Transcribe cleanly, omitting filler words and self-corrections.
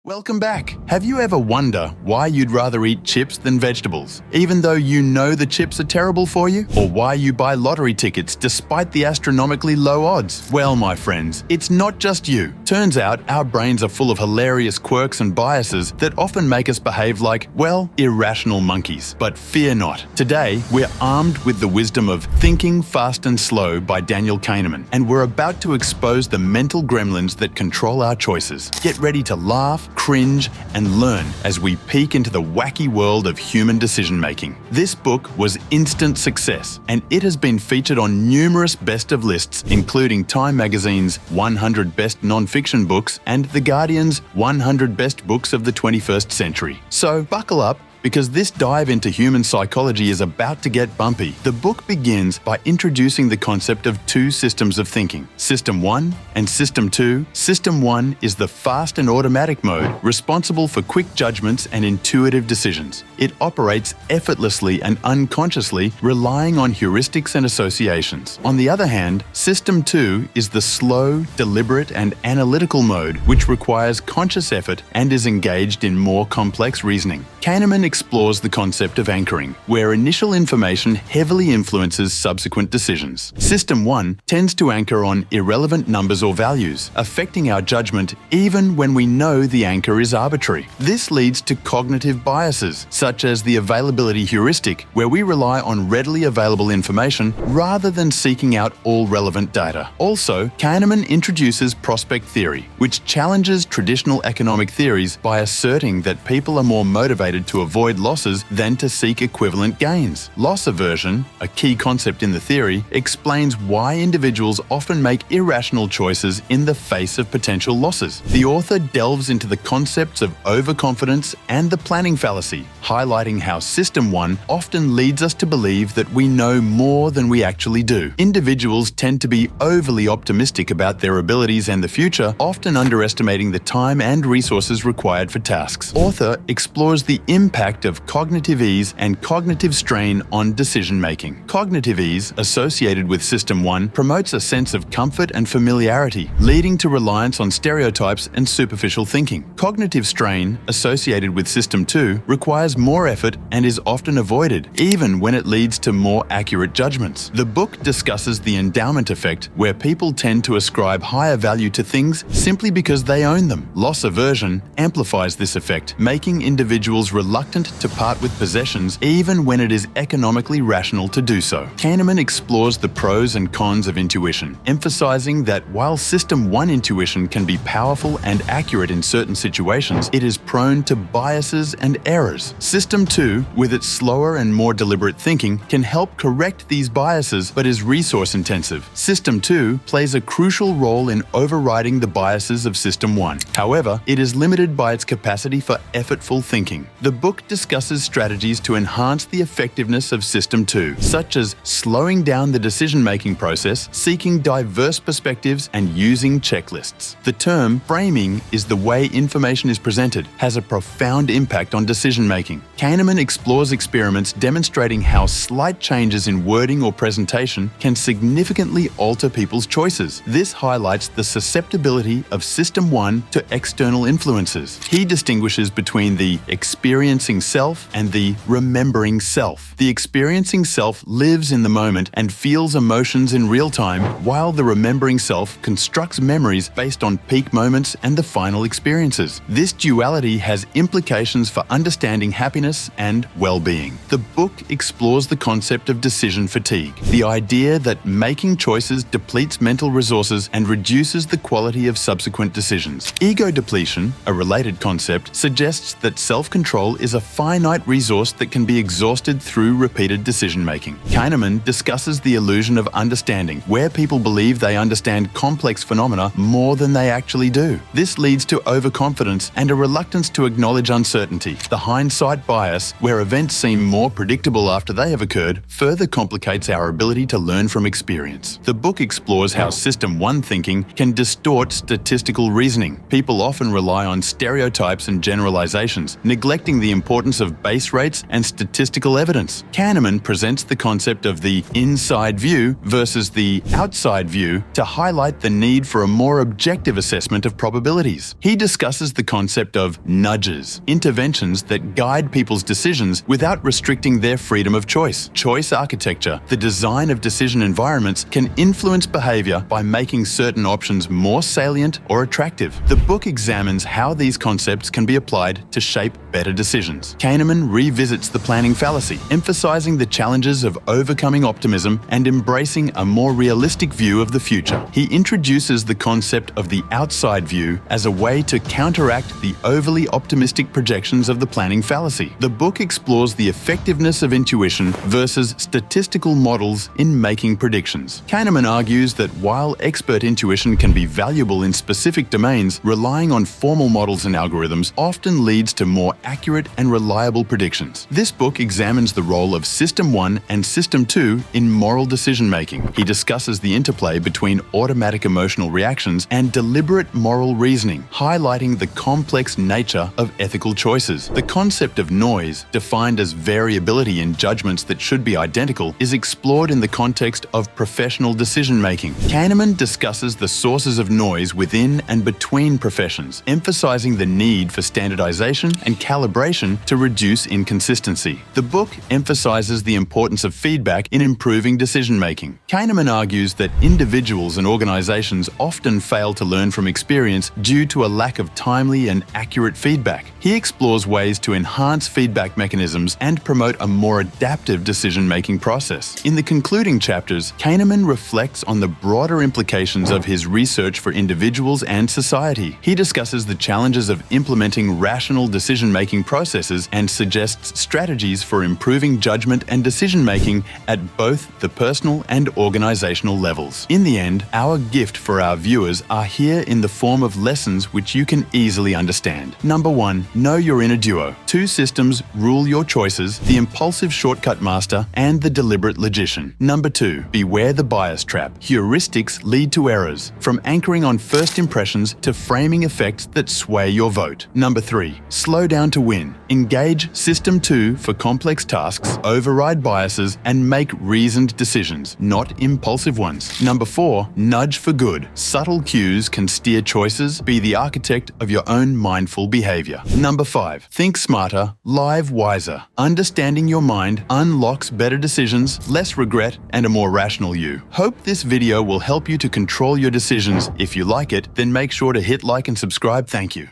Welcome back. Have you ever wondered why you'd rather eat chips than vegetables, even though you know the chips are terrible for you? Or why you buy lottery tickets despite the astronomically low odds? Well, my friends, it's not just you. Turns out our brains are full of hilarious quirks and biases that often make us behave like, well, irrational monkeys. But fear not. Today, we're armed with the wisdom of Thinking Fast and Slow by Daniel Kahneman, and we're about to expose the mental gremlins that control our choices. Get ready to laugh, cringe, and learn as we peek into the wacky world of human decision-making. This book was instant success, and it has been featured on numerous best of lists, including Time Magazine's 100 Best Non-Fiction Books and The Guardian's 100 Best Books of the 21st Century. So buckle up, because this dive into human psychology is about to get bumpy. The book begins by introducing the concept of two systems of thinking, System 1 and System 2. System 1 is the fast and automatic mode, responsible for quick judgments and intuitive decisions. It operates effortlessly and unconsciously, relying on heuristics and associations. On the other hand, System 2 is the slow, deliberate, and analytical mode, which requires conscious effort and is engaged in more complex reasoning. Kahneman explores the concept of anchoring, where initial information heavily influences subsequent decisions. System 1 tends to anchor on irrelevant numbers or values, affecting our judgment even when we know the anchor is arbitrary. This leads to cognitive biases, such as the availability heuristic, where we rely on readily available information rather than seeking out all relevant data. Also, Kahneman introduces prospect theory, which challenges traditional economic theories by asserting that people are more motivated to avoid losses than to seek equivalent gains. Loss aversion, a key concept in the theory, explains why individuals often make irrational choices in the face of potential losses. The author delves into the concepts of overconfidence and the planning fallacy, highlighting how System 1 often leads us to believe that we know more than we actually do. Individuals tend to be overly optimistic about their abilities and the future, often underestimating the time and resources required for tasks. Author explores the impact of cognitive ease and cognitive strain on decision-making. Cognitive ease, associated with System 1, promotes a sense of comfort and familiarity, leading to reliance on stereotypes and superficial thinking. Cognitive strain, associated with System 2, requires more effort and is often avoided, even when it leads to more accurate judgments. The book discusses the endowment effect, where people tend to ascribe higher value to things simply because they own them. Loss aversion amplifies this effect, making individuals reluctant to part with possessions even when it is economically rational to do so. Kahneman explores the pros and cons of intuition, emphasizing that while System 1 intuition can be powerful and accurate in certain situations, it is prone to biases and errors. System 2, with its slower and more deliberate thinking, can help correct these biases but is resource-intensive. System 2 plays a crucial role in overriding the biases of System 1. However, it is limited by its capacity for effortful thinking. The book discusses strategies to enhance the effectiveness of System 2, such as slowing down the decision-making process, seeking diverse perspectives, and using checklists. The term framing is the way information is presented, has a profound impact on decision-making. Kahneman explores experiments demonstrating how slight changes in wording or presentation can significantly alter people's choices. This highlights the susceptibility of System 1 to external influences. He distinguishes between the experiencing self and the remembering self. The experiencing self lives in the moment and feels emotions in real time, while the remembering self constructs memories based on peak moments and the final experiences. This duality has implications for understanding happiness and well-being. The book explores the concept of decision fatigue, the idea that making choices depletes mental resources and reduces the quality of subsequent decisions. Ego depletion, a related concept, suggests that self-control is a finite resource that can be exhausted through repeated decision-making. Kahneman discusses the illusion of understanding, where people believe they understand complex phenomena more than they actually do. This leads to overconfidence and a reluctance to acknowledge uncertainty. The hindsight bias, where events seem more predictable after they have occurred, further complicates our ability to learn from experience. The book explores how System 1 thinking can distort statistical reasoning. People often rely on stereotypes and generalizations, neglecting reflecting the importance of base rates and statistical evidence. Kahneman presents the concept of the inside view versus the outside view to highlight the need for a more objective assessment of probabilities. He discusses the concept of nudges, interventions that guide people's decisions without restricting their freedom of choice. Choice architecture, the design of decision environments, can influence behavior by making certain options more salient or attractive. The book examines how these concepts can be applied to shape better decisions. Kahneman revisits the planning fallacy, emphasizing the challenges of overcoming optimism and embracing a more realistic view of the future. He introduces the concept of the outside view as a way to counteract the overly optimistic projections of the planning fallacy. The book explores the effectiveness of intuition versus statistical models in making predictions. Kahneman argues that while expert intuition can be valuable in specific domains, relying on formal models and algorithms often leads to more accurate and reliable predictions. This book examines the role of System 1 and System 2 in moral decision-making. He discusses the interplay between automatic emotional reactions and deliberate moral reasoning, highlighting the complex nature of ethical choices. The concept of noise, defined as variability in judgments that should be identical, is explored in the context of professional decision-making. Kahneman discusses the sources of noise within and between professions, emphasizing the need for standardization and calibration to reduce inconsistency. The book emphasizes the importance of feedback in improving decision-making. Kahneman argues that individuals and organizations often fail to learn from experience due to a lack of timely and accurate feedback. He explores ways to enhance feedback mechanisms and promote a more adaptive decision-making process. In the concluding chapters, Kahneman reflects on the broader implications of his research for individuals and society. He discusses the challenges of implementing rational decision-making processes and suggests strategies for improving judgment and decision-making at both the personal and organizational levels. In the end, our gift for our viewers are here in the form of lessons which you can easily understand. Number 1, know your inner duo. 2 systems rule your choices: the impulsive shortcut master and the deliberate logician. Number 2, beware the bias trap. Heuristics lead to errors, from anchoring on first impressions to framing effects that sway your vote. Number 3, slow down to win. Engage System 2 for complex tasks, override biases, and make reasoned decisions, not impulsive ones. Number 4, nudge for good. Subtle cues can steer choices. Be the architect of your own mindful behavior. Number 5, think smarter, live wiser. Understanding your mind unlocks better decisions, less regret, and a more rational you. Hope this video will help you to control your decisions. If you like it, then make sure to hit like and subscribe. Thank you.